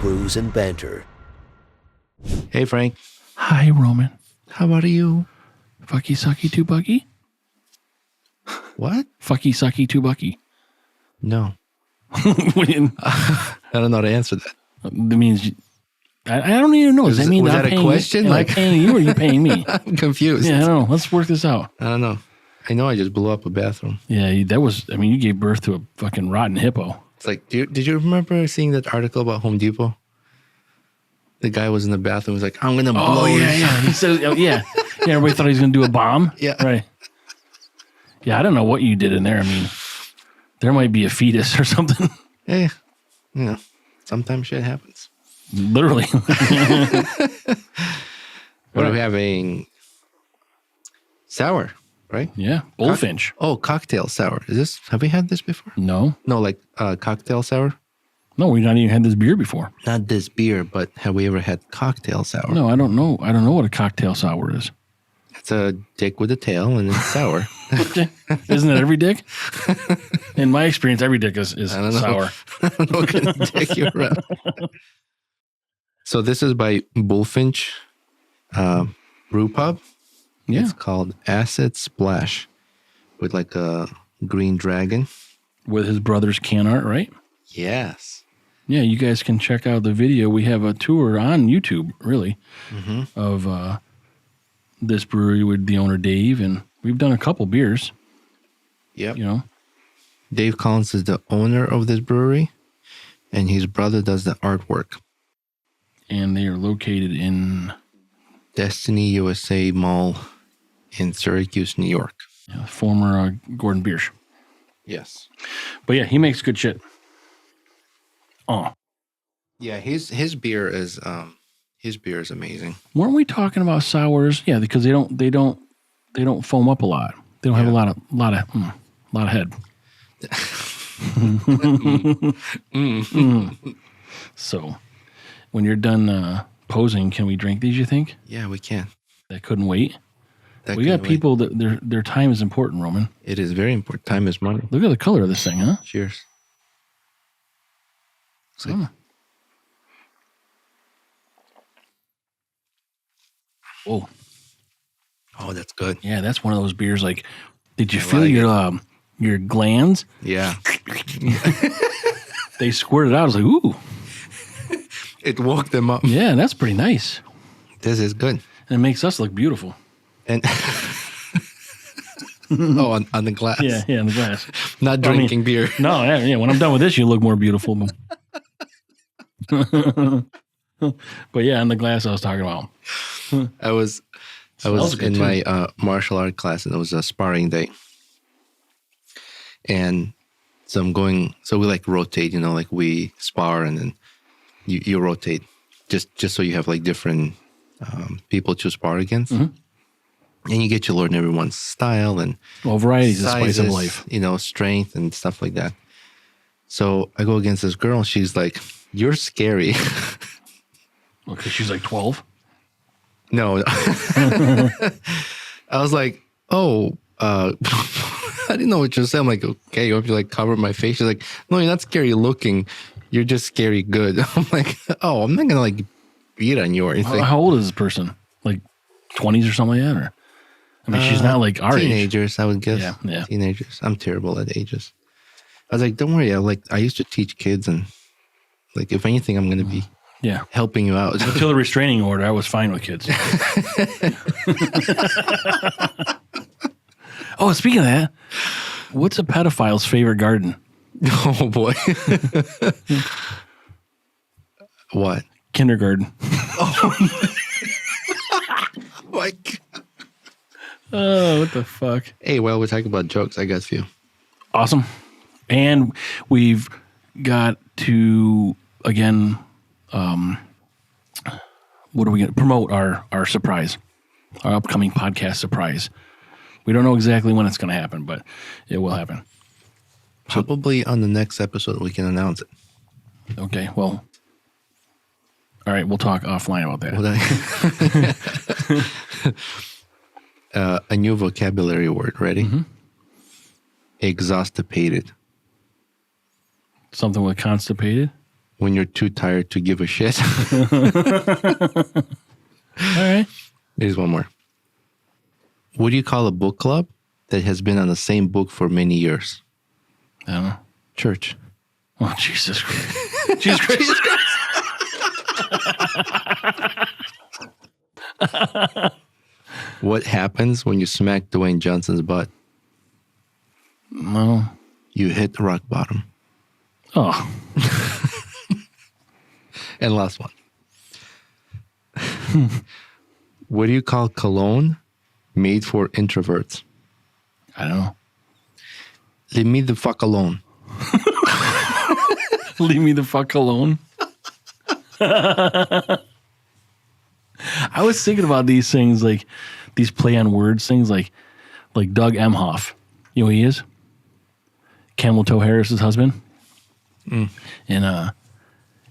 Brews and Banter. Hey, Frank. Hi, Roman. How are you? Fucky sucky too bucky? What? Fucky sucky too bucky. No. That I don't know how to answer that. means I don't even know. Does that mean was I'm that a paying question? Am I paying you or are you paying me? I'm confused. Yeah, I don't know. Let's work this out. I don't know. I know I just blew up a bathroom. Yeah, that was, I mean, you gave birth to a fucking rotten hippo. It's like, did you remember seeing that article about Home Depot? The guy was in the bathroom. He was like, I'm going to blow yeah. He said, yeah. Everybody thought he was going to do a bomb. Yeah. Right. Yeah, I don't know what you did in there. I mean, there might be a fetus or something. Yeah. You know, sometimes shit happens. Literally. What are we having? Sour, right? Yeah. Bullfinch. Cocktail sour. Have we had this before? No. No, like cocktail sour? No, we've not even had this beer before. Not this beer, but have we ever had cocktail sour? No, I don't know. I don't know what a cocktail sour is. It's a dick with a tail and it's sour. Isn't it every dick? In my experience, every dick is sour. I don't know what kind of dick you're around. So this is by Bullfinch Brew Pub. Yeah. It's called Acid Splash with like a green dragon. With his brother's can art, right? Yes. Yeah, you guys can check out the video. We have a tour on YouTube, really, of this brewery with the owner, Dave, and we've done a couple beers. Yep. You know? Dave Collins is the owner of this brewery, and his brother does the artwork. And they are located in Destiny USA Mall in Syracuse, New York. former Gordon Biersch. Yes. But yeah, he makes good shit. Oh. Yeah, his beer is amazing. Weren't we talking about sours? Yeah, because they don't foam up a lot. They don't have a lot of head. So, when you're done posing, can we drink these? You think? Yeah, we can. That couldn't wait. We got people that their time is important, Roman. It is very important. Time is money. Look at the color of this thing, huh? Cheers. Oh. Oh, that's good. Yeah, that's one of those beers. Like, did you feel your glands? Yeah. They squirted out. I was like, ooh. It woke them up. Yeah, that's pretty nice. This is good. And it makes us look beautiful. And on the glass. Yeah, on the glass. Not drinking beer. No, yeah. When I'm done with this, you look more beautiful. But yeah, on the glass I was talking about. I was in my martial art class, and it was a sparring day. And so we like rotate, like we spar, and then you rotate just so you have like different people to spar against. Mm-hmm. And you get to learn everyone's style and variety is the spice of life. Strength and stuff like that. So I go against this girl. She's like, "You're scary." Well, because she's like 12. No. I was like, "Oh, I didn't know what you're saying." I'm like, "Okay, you want me to like cover my face?" She's like, "No, you're not scary looking. You're just scary good." I'm like, "Oh, I'm not gonna like beat on you or anything." How old is this person? Like 20s or something like that, or? I mean, she's not like our teenagers, age. I would guess. Yeah. Teenagers. I'm terrible at ages. I was like, don't worry. I used to teach kids, and like, if anything, I'm going to be helping you out. Until the restraining order, I was fine with kids. Oh, speaking of that, what's a pedophile's favorite garden? Oh, boy. What? Kindergarten. Oh, my God. Oh, what the fuck? Hey, while we're talking about jokes, I got a few. Awesome. And we've got to, again, what are we going to promote our surprise, our upcoming podcast surprise. We don't know exactly when it's going to happen, but it will happen. Probably on the next episode, we can announce it. Okay, well, all right, we'll talk offline about that. A new vocabulary word. Ready? Mm-hmm. Exhaustipated. Something with constipated? when you're too tired to give a shit. All right. Here's one more. What do you call a book club that has been on the same book for many years? I don't know. Church. Oh, Jesus Christ. Jesus Christ. What happens when you smack Dwayne Johnson's butt? No. You hit rock bottom. Oh. And last one. What do you call cologne made for introverts? I don't know. Leave me the fuck alone. Leave me the fuck alone. I was thinking about these things, like these play on words things, like Doug Emhoff. You know who he is? Camel Toe Harris's husband. And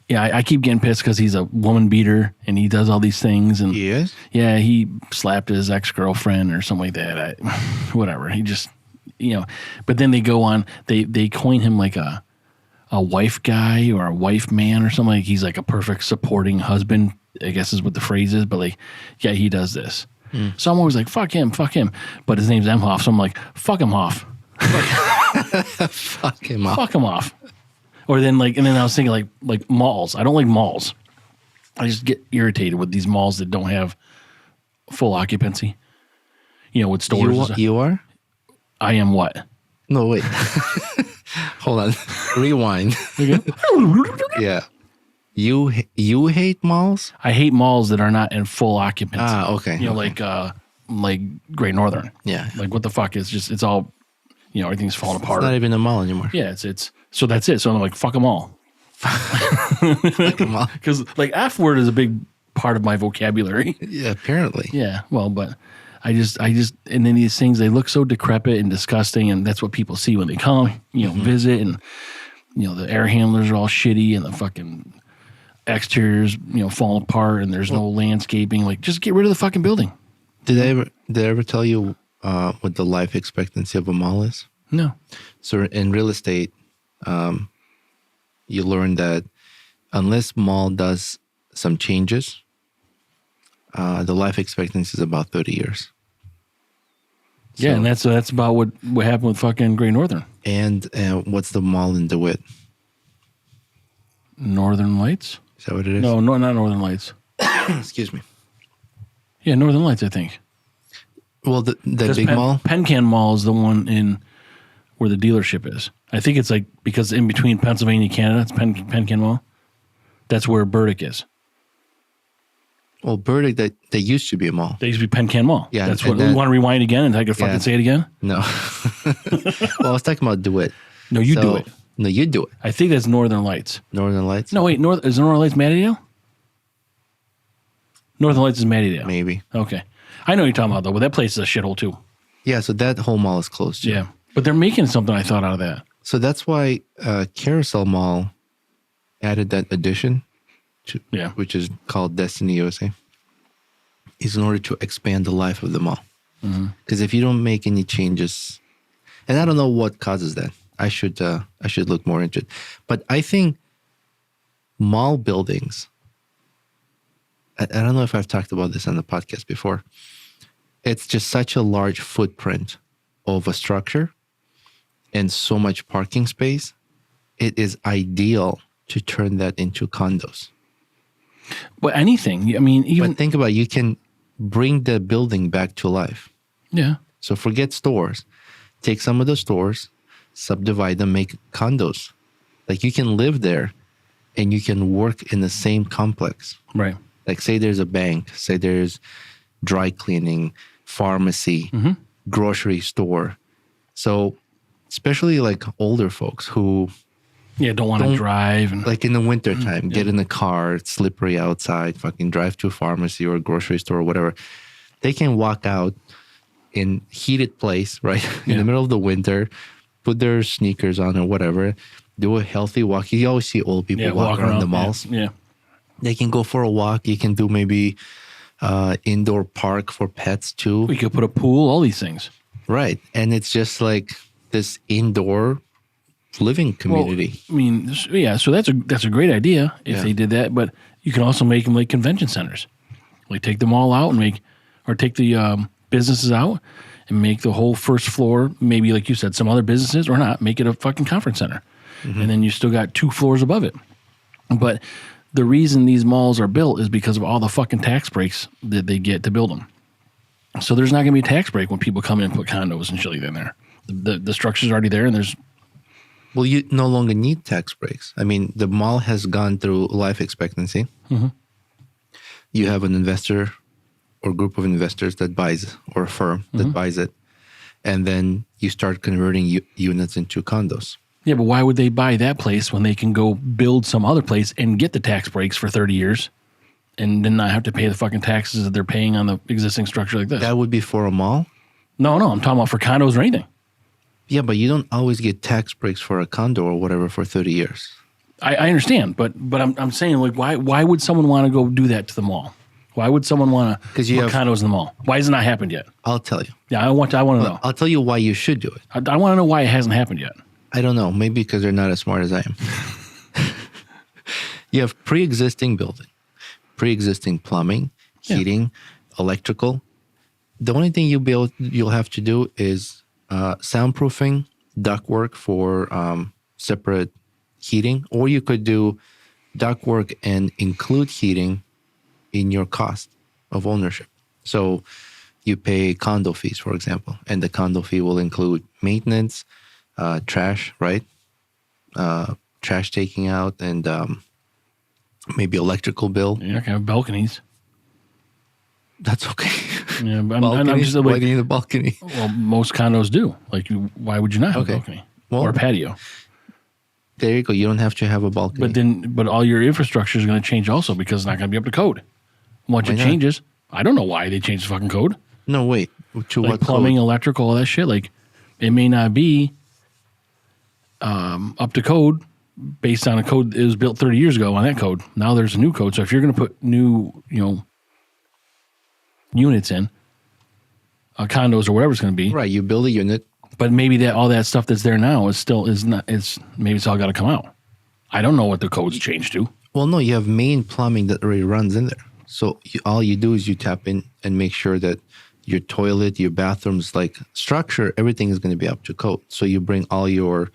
yeah, I keep getting pissed because he's a woman beater and he does all these things. And He is? yeah, he slapped his ex-girlfriend or something like that. Whatever. He just, but then they go on, they coin him like a wife guy or a wife man or something. Like he's like a perfect supporting husband, I guess is what the phrase is. But like, yeah, he does this. So I'm always like, fuck him. But his name's Emhoff. So I'm like, fuck him off. Fuck him off. Fuck him off. Or then and then I was thinking like malls. I don't like malls. I just get irritated with these malls that don't have full occupancy. With stores. You are? I am what? No, wait. Hold on. Rewind. Yeah. You hate malls? I hate malls that are not in full occupancy. Ah, okay. Like Great Northern. Yeah. Like what the fuck is just, it's all, everything's falling apart. It's not even a mall anymore. Yeah, it's so that's it. So I'm like, fuck them all. Fuck them all. Because like F word is a big part of my vocabulary. Yeah, apparently. Yeah, well, but I just, and then these things, they look so decrepit and disgusting, and that's what people see when they come, visit, and the air handlers are all shitty, and the fucking exteriors, falling apart, and there's no landscaping. Like, just get rid of the fucking building. Did I ever tell you what the life expectancy of a mall is? No. So in real estate, you learn that unless mall does some changes, the life expectancy is about 30 years. Yeah, and that's about what happened with fucking Great Northern. And what's the mall in DeWitt? Northern Lights? Is that what it is? No, not Northern Lights. Excuse me. Yeah, Northern Lights, I think. Well, the big mall? Pencan Mall is the one in where the dealership is. I think it's like, because in between Pennsylvania and Canada, it's Pencan Mall. That's where Burdick is. Well, Burdick, that used to be a mall. They used to be Pencan Mall. Yeah. That's what, we want to rewind again and I could fucking say it again? No. Well, I was talking about DeWitt. No, you do it. No, you do it. I think that's Northern Lights. Northern Lights? No, wait, is Northern Lights Mattydale? Northern Lights is Mattydale. Maybe. Okay. I know what you're talking about, though, but that place is a shithole, too. Yeah, so that whole mall is closed. Too. Yeah. But they're making something, I thought, out of that. So that's why Carousel Mall added that addition, which is called Destiny USA, is in order to expand the life of the mall. Because if you don't make any changes, and I don't know what causes that, I should look more into it. But I think mall buildings, I don't know if I've talked about this on the podcast before. It's just such a large footprint of a structure and so much parking space. It is ideal to turn that into condos. Well, anything. I mean, even... But think about it, you can bring the building back to life. Yeah. So forget stores. Take some of the stores, subdivide them, make condos. Like you can live there and you can work in the same complex. Right. Like say there's a bank, say there's dry cleaning, pharmacy, grocery store. So especially like older folks who don't want to drive. And, like in the winter time, get in the car, it's slippery outside, fucking drive to a pharmacy or a grocery store or whatever. They can walk out in heated place, right? In the middle of the winter, put their sneakers on or whatever, do a healthy walk. You always see old people walk around the malls. Yeah. They can go for a walk. You can do maybe indoor park for pets too. We could put a pool, all these things. Right. And it's just like this indoor living community. Well, I mean, yeah. So that's a great idea if they did that. But you can also make them like convention centers. Like take them all out and take the businesses out and make the whole first floor, maybe like you said, some other businesses or not, make it a fucking conference center. Mm-hmm. And then you still got 2 floors above it. But the reason these malls are built is because of all the fucking tax breaks that they get to build them. So there's not going to be a tax break when people come in and put condos and shit like that in there. The structure's already there and there's... Well, you no longer need tax breaks. I mean, the mall has gone through life expectancy. Mm-hmm. You have an investor or group of investors that buys, or a firm that buys it, and then you start converting units into condos. Yeah, but why would they buy that place when they can go build some other place and get the tax breaks for 30 years and then not have to pay the fucking taxes that they're paying on the existing structure like this? That would be for a mall? No, I'm talking about for condos or anything. Yeah, but you don't always get tax breaks for a condo or whatever for 30 years. I understand, but I'm saying, like, why would someone want to go do that to the mall? Why would someone want to put condos in the mall? Why hasn't that happened yet? I'll tell you. Yeah, I want to know. I'll tell you why you should do it. I want to know why it hasn't happened yet. I don't know. Maybe because they're not as smart as I am. You have pre-existing building, pre-existing plumbing, heating, electrical. The only thing you'll have to do is soundproofing, ductwork for separate heating, or you could do ductwork and include heating in your cost of ownership. So you pay condo fees, for example, and the condo fee will include maintenance, trash, right? Trash taking out, and maybe electrical bill. You're not gonna have balconies. That's okay. Yeah, but I'm just like, why do you need a balcony? Well, most condos do. Like, why would you not have a balcony or a patio? There you go. You don't have to have a balcony. But all your infrastructure is going to change also because it's not going to be up to code. Once it changes, I don't know why they changed the fucking code. No, wait. To like what plumbing, code? electrical, all that shit. Like, it may not be up to code based on a code that was built 30 years ago on that code. Now there's a new code. So if you're going to put new, units in, condos or whatever it's going to be. Right. You build a unit. But maybe all that stuff that's there now maybe it's all got to come out. I don't know what the code's changed to. Well, no, you have main plumbing that already runs in there. So all you do is you tap in and make sure that your toilet, your bathrooms, like structure, everything is going to be up to code. So you bring all your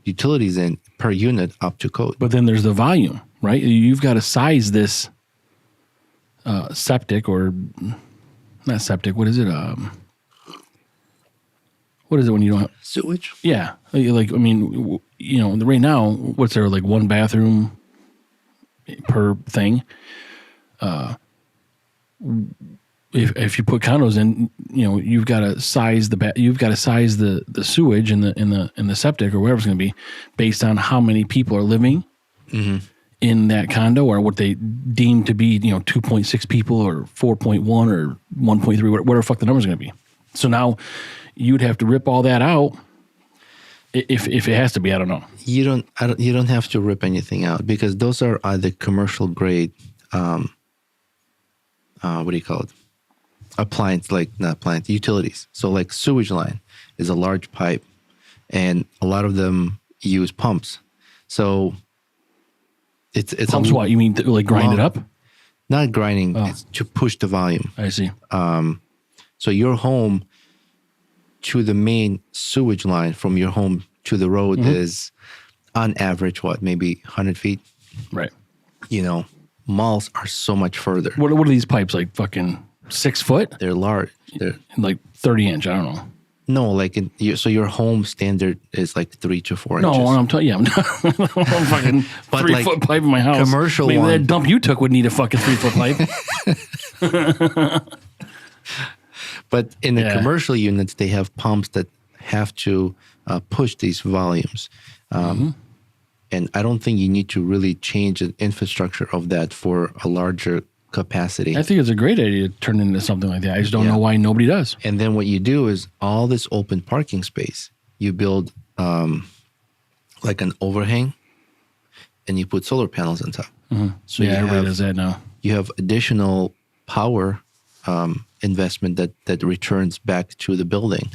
utilities in per unit up to code. But then there's the volume, right? You've got to size this septic or not septic. What is it? What is it when you don't have sewage? Yeah. Like, I mean, right now, what's there, like one bathroom per thing? If you put condos in, you've got to size the sewage in the septic or whatever it's going to be based on how many people are living in that condo or what they deem to be, 2.6 people or 4.1 or 1.3, whatever the fuck the number's going to be. So now you'd have to rip all that out if it has to be. I don't know. You don't have to rip anything out because those are either commercial grade. What do you call it? Utilities. So like sewage line is a large pipe, and a lot of them use pumps. So it's pumps. What you mean? Like grind it up? Not grinding. Oh. It's to push the volume. I see. So your home to the main sewage line from your home to the road is on average, maybe 100 feet? Right. Malls are so much further. What are these pipes, like fucking 6 foot? They're large. They're like 30 inch, I don't know. No, so your home standard is like 3 to 4 inches. No, I'm fucking 3 foot pipe in my house. Commercial Maybe one. that dump you took would need a fucking 3 foot pipe. But in the commercial units, they have pumps that have to push these volumes. And I don't think you need to really change the infrastructure of that for a larger capacity. I think it's a great idea to turn it into something like that. I just don't know why nobody does. And then what you do is all this open parking space, you build like an overhang and you put solar panels on top. So everybody does that now. You have additional power investment that returns back to the building.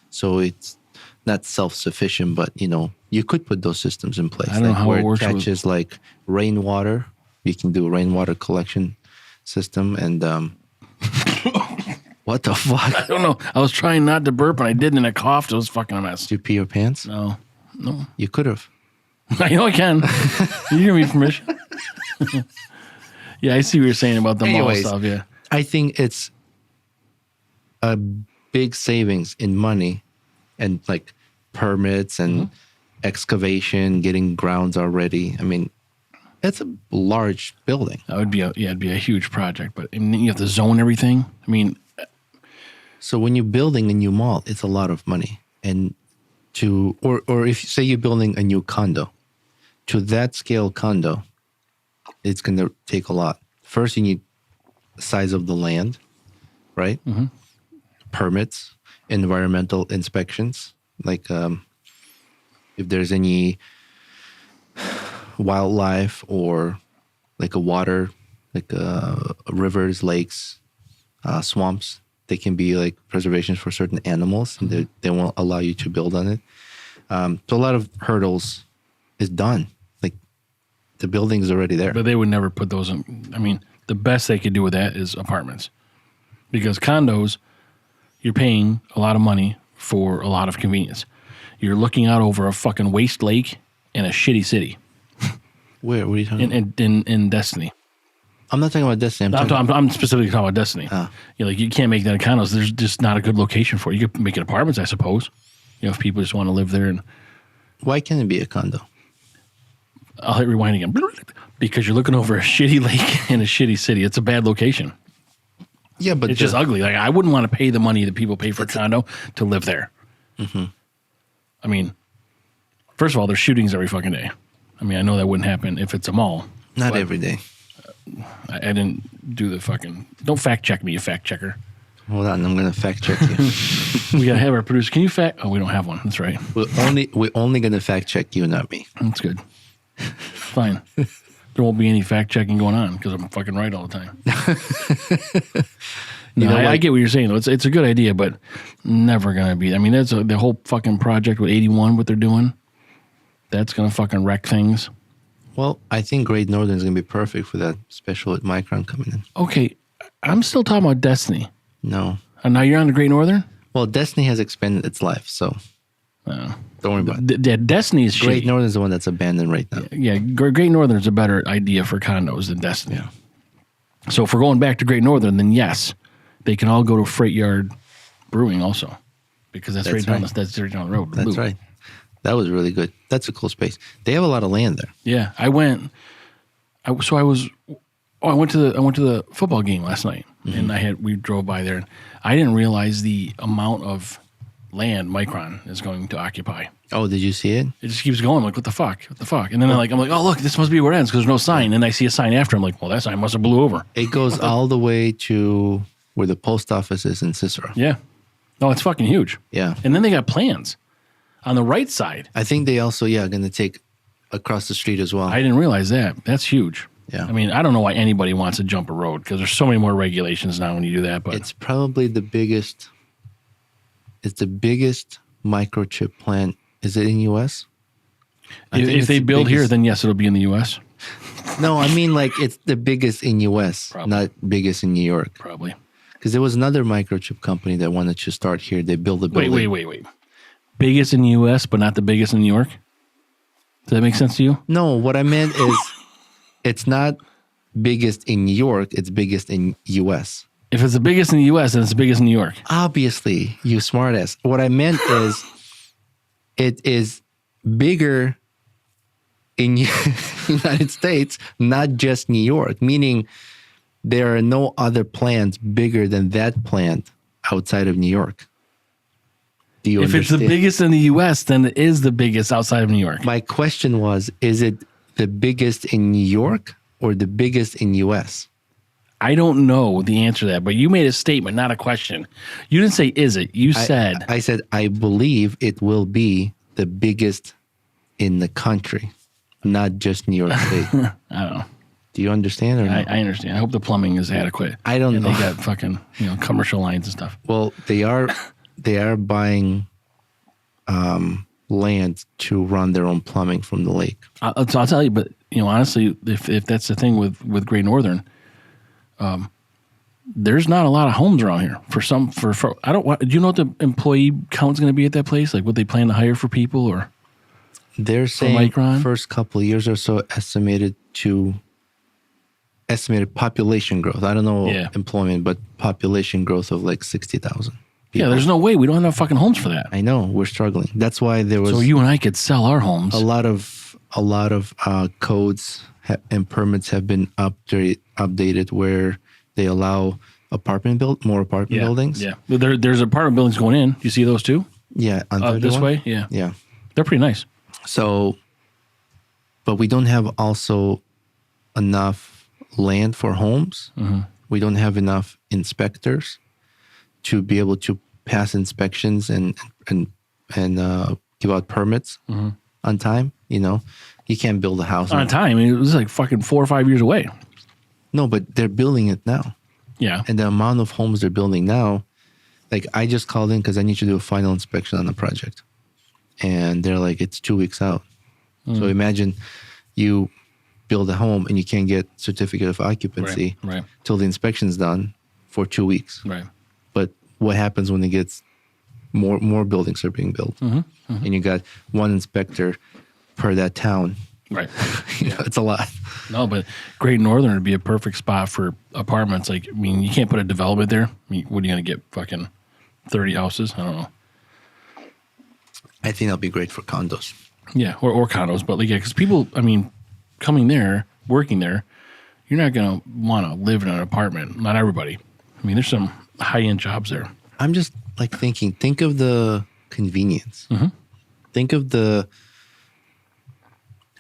So it's not self-sufficient, but you could put those systems in place. I don't know how where it works with- catches like rainwater. You can do a rainwater collection system, and what the fuck? I don't know. I was trying not to burp, and I did, and I coughed. It was fucking a mess. Did you pee your pants? No. You could have. I know I can. You give me permission? Yeah, I see what you're saying about the mall Anyways, stuff. Yeah. I think it's a big savings in money and like permits and excavation, getting grounds already. I mean, it's a large building. That would be it'd be a huge project, but you have to zone everything. I mean, So when you're building a new mall, it's a lot of money. And or if say you're building a new condo, to that scale condo, it's going to take a lot. First, you need size of the land, right? Permits, environmental inspections, like if there's any wildlife or like a water, like rivers, lakes, swamps, they can be like preservations for certain animals, and they won't allow you to build on it. So a lot of hurdles is done. Like the building is already there. but they would never put those in. I mean, the best they could do with that is apartments, because condos, you're paying a lot of money for a lot of convenience. You're looking out over a fucking waste lake in a shitty city Where? What are you talking about? in Destiny. I'm not talking about Destiny. I'm specifically talking about Destiny. You can't make that in condos. There's just not a good location for it. You could make it apartments, I suppose. If people just want to live there. And Why can't it be a condo? I'll hit rewind again. Because you're looking over a shitty lake in a shitty city. It's a bad location. Yeah, but It's just ugly. Like, I wouldn't want to pay the money that people pay for a condo to live there. I mean, first of all, there's shootings every fucking day. I mean, I know that wouldn't happen if it's a mall. not every day. I didn't do the fucking... Don't fact check me, you fact checker. Hold on, I'm gonna fact check you. We gotta have our producer. Can you fact... Oh, we don't have one. That's right. We're only gonna fact check you, not me. That's good. Fine. There won't be any fact checking going on because I'm fucking right all the time. No, I get what you're saying though. It's a good idea, but never gonna be. I mean, that's the whole fucking project with 81. What they're doing, that's gonna fucking wreck things. Well, I think Great Northern is gonna be perfect for that, especially with Micron coming in. Okay, I'm still talking about Destiny. No. And now you're on the Great Northern. Well, Destiny has expanded its life, so don't worry about it. Destiny is Great shitty. Northern is the one that's abandoned right now. Yeah, Great Northern is a better idea for condos than Destiny. Yeah. So if we're going back to Great Northern, then yes, they can all go to Freight Yard Brewing also, because that's right down the road. That's right. That was really good. That's a cool space. They have a lot of land there. Yeah, I went to the football game last night, and we drove by there, and I didn't realize the amount of land Micron is going to occupy. Oh, did you see it? It just keeps going. I'm like, what the fuck? What the fuck? And then I'm like, oh look, this must be where it ends because there's no sign. And I see a sign after. I'm like, well, that sign must have blew over. It goes all the way to where the post office is in Cicero. Yeah. No, it's fucking huge. Yeah. And then they got plans on the right side. I think they also, going to take across the street as well. I didn't realize that. That's huge. Yeah. I mean, I don't know why anybody wants to jump a road because there's so many more regulations now when you do that. But it's probably the biggest. It's the biggest microchip plant. Is it in U.S.? If they build here, then yes, it'll be in the U.S. No, I mean like it's the biggest in U.S., Probably. not biggest in New York. Probably. Because there was another microchip company that wanted to start here. They built a building. Wait. Biggest in the U.S., but not the biggest in New York? Does that make sense to you? No, what I meant is it's not biggest in New York. It's biggest in U.S. If it's the biggest in the U.S., then it's the biggest in New York. Obviously, you smartass. What I meant is it is bigger in United States, not just New York, meaning there are no other plants bigger than that plant outside of New York. Do you If understand? it's the biggest in the U.S., then it is the biggest outside of New York. My question was, is it the biggest in New York or the biggest in U.S.? I don't know the answer to that, but you made a statement, not a question. You didn't say, is it? You said. I said, I believe it will be the biggest in the country, not just New York State. I don't know. Do you understand or not? I understand. I hope the plumbing is adequate. I don't and know. They got fucking commercial lines and stuff. Well, they are buying land to run their own plumbing from the lake. I'll tell you, but honestly, if that's the thing with Great Northern, there's not a lot of homes around here. I don't. Do you know what the employee count's going to be at that place? Like what they plan to hire for people, or they're saying Micron? First couple of years or so estimated population growth. I don't know employment, but population growth of like 60,000. Yeah, there's no way we don't have enough fucking homes for that. I know, we're struggling. That's why there was. So you and I could sell our homes. A lot of codes and permits have been updated where they allow more apartment buildings. Yeah, there's apartment buildings going in. Do you see those too? Yeah, on this way. Yeah, yeah, they're pretty nice. So, but we don't have also enough land for homes. Mm-hmm. We don't have enough inspectors to be able to pass inspections and give out permits on time. You can't build a house on time. I mean, it was like fucking 4 or 5 years away. No, but they're building it now. Yeah. And the amount of homes they're building now, like I just called in because I need to do a final inspection on the project. And they're like, it's 2 weeks out. So imagine you build a home and you can't get certificate of occupancy till the inspection's done for 2 weeks. Right. But what happens when it gets more buildings are being built and you got one inspector per that town? Right. It's a lot. No, but Great Northern would be a perfect spot for apartments. Like, I mean, you can't put a development there. I mean, what are you going to get? Fucking 30 houses? I don't know. I think that'll be great for condos. Yeah, or condos. But, like, yeah, because people, I mean, coming there, working there, you're not going to want to live in an apartment. Not everybody. I mean, there's some high-end jobs there. I'm just, like, think of the convenience. Think of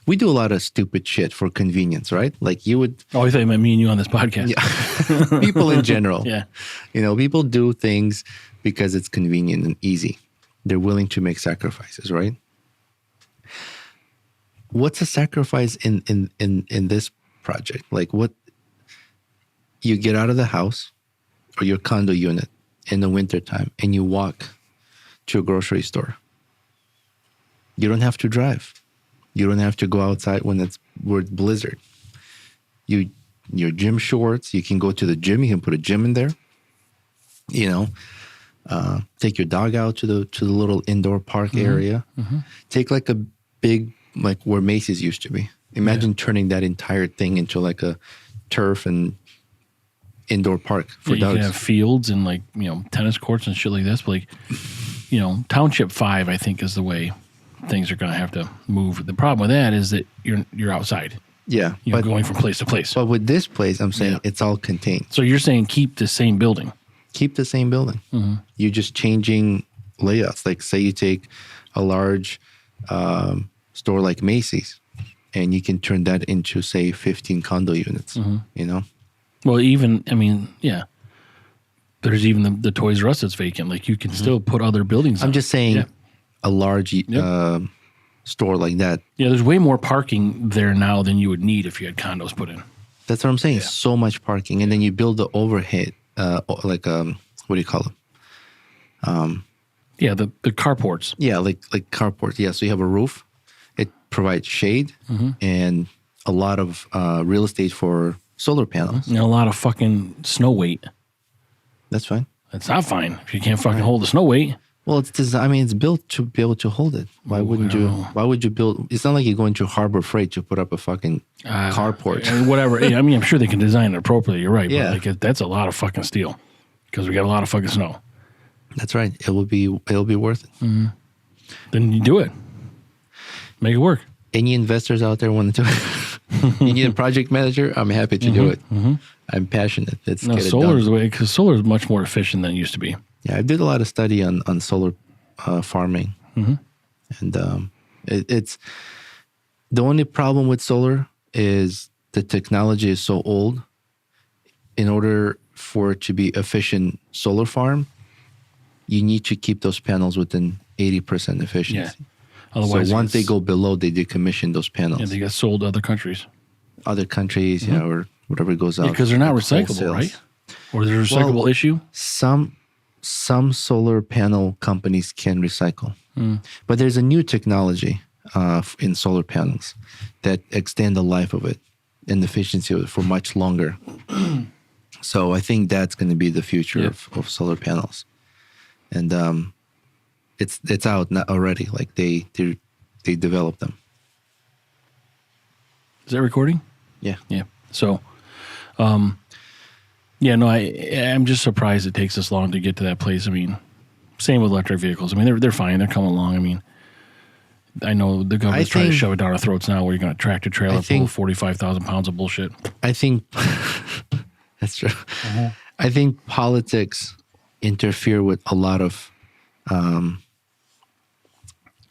we do a lot of stupid shit for convenience, right? Like you would... Oh, I thought you meant me and you on this podcast. Yeah. People in general. Yeah. People do things because it's convenient and easy. They're willing to make sacrifices, right? What's a sacrifice in this project? Like what... You get out of the house or your condo unit in the wintertime and you walk to a grocery store. You don't have to drive. You don't have to go outside when it's blizzard. Your gym shorts, you can go to the gym. You can put a gym in there. Take your dog out to the little indoor park area. Take like a big, like where Macy's used to be. Imagine turning that entire thing into like a turf and indoor park for dogs. You can have fields and like, tennis courts and shit like this. But like, Township 5, I think, is the way things are going to have to move. The problem with that is that you're outside. Yeah. You're going from place to place. But with this place, I'm saying it's all contained. So you're saying keep the same building. Keep the same building. You're just changing layouts. Like say you take a large store like Macy's and you can turn that into, say, 15 condo units, Well, even, I mean, yeah. There's even the Toys R Us that's vacant. Like you can still put other buildings I'm just saying a large store like that. Yeah, there's way more parking there now than you would need if you had condos put in. That's what I'm saying. Yeah. So much parking. And then you build the overhead, what do you call them? The carports. Yeah, like carports. Yeah, so you have a roof. It provides shade and a lot of real estate for solar panels. And a lot of fucking snow weight. That's fine. That's not fine if you can't fucking hold the snow weight. Well, it's built to be able to hold it. Why would you build? It's not like you're going to Harbor Freight to put up a fucking carport. Whatever. I mean, I'm sure they can design it appropriately. You're right. Yeah. But that's a lot of fucking steel because we got a lot of fucking snow. That's right. It'll be worth it. Then you do it. Make it work. Any investors out there want to do it? You need a project manager? I'm happy to do it. I'm passionate. Solar is the way, because solar is much more efficient than it used to be. Yeah, I did a lot of study on solar farming, and it's the only problem with solar is the technology is so old. In order for it to be efficient solar farm, you need to keep those panels within 80% efficiency. Yeah. Otherwise, so once they go below, they decommission those panels. Yeah, they get sold to other countries. Or whatever goes out. Because they're not recyclable, right? Or there's a recyclable issue? Some solar panel companies can recycle. But there's a new technology in solar panels that extend the life of it and the efficiency of it for much longer. So I think that's going to be the future of solar panels. And it's out already. Like they developed them. Is that recording? Yeah. Yeah. So, I'm just surprised it takes this long to get to that place. I mean, same with electric vehicles. I mean, they're fine. They're coming along. I mean, I know the government's trying to shove it down our throats now where you're going to tractor trailer full of 45,000 pounds of bullshit. I think that's true. I think politics interfere with a lot of,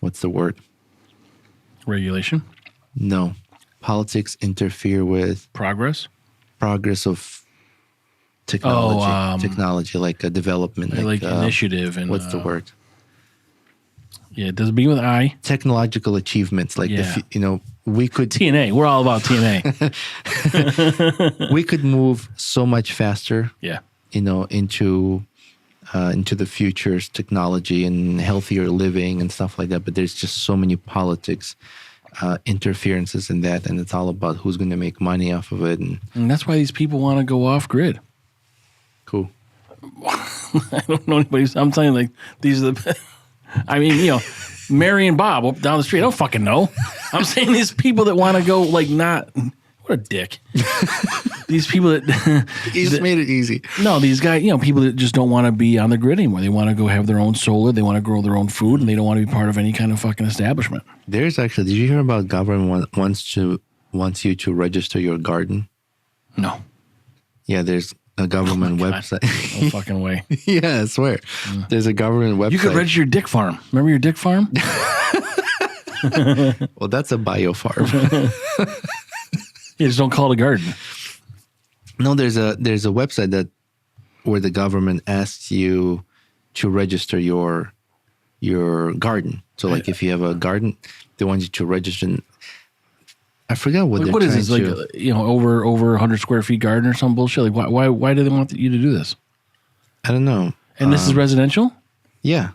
what's the word? Regulation? No. Politics interfere with Progress of technology, like a development. Like initiative. And what's the word? Yeah, does it begin with I? Technological achievements. Like, we could... TNA. We're all about TNA. We could move so much faster, into the future's technology and healthier living and stuff like that. But there's just so many politics, interferences in that. And it's all about who's going to make money off of it. And that's why these people want to go off grid. Cool. I don't know anybody. I'm telling you, like, these are the... I mean, Mary and Bob up down the street. I don't fucking know. I'm saying these people that want to go, like, not... What a dick. These people that... You just made it easy. No, these guys, people that just don't want to be on the grid anymore. They want to go have their own solar. They want to grow their own food, and they don't want to be part of any kind of fucking establishment. There's actually... Did you hear about government wants you to register your garden? No. Yeah, there's a government website. No fucking way. Yeah, I swear. There's a government website. You could register your dick farm. Remember your dick farm? Well, that's a bio farm. You just don't call it a garden. No, there's a website where the government asks you to register your garden. So, like, if you have a garden, they want you to register. I forgot what they're what is this, trying like, over 100 square feet garden or some bullshit? Like, why do they want you to do this? I don't know. And this is residential? Yeah.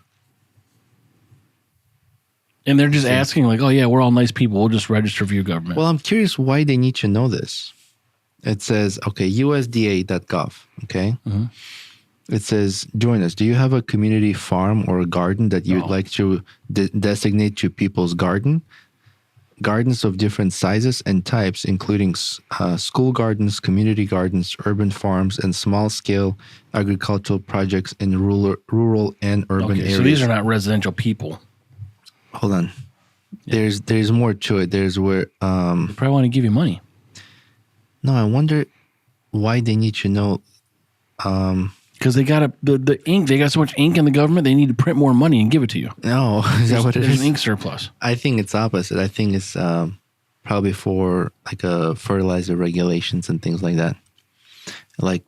And they're just asking, like, oh, yeah, we're all nice people. We'll just register for you, government. Well, I'm curious why they need to know this. It says, okay, USDA.gov, okay? Mm-hmm. It says, join us. Do you have a community farm or a garden that you'd like to designate to people's garden? Gardens of different sizes and types, including school gardens, community gardens, urban farms, and small-scale agricultural projects in rural and urban areas. So these are not residential people. Hold on. Yeah. There's more to it. There's where... they probably want to give you money. No, I wonder why they need to know... Because they got the ink. They got so much ink in the government. They need to print more money and give it to you. No, is that what it is? There's an ink surplus. I think it's opposite. I think it's probably for like fertilizer regulations and things like that. Like,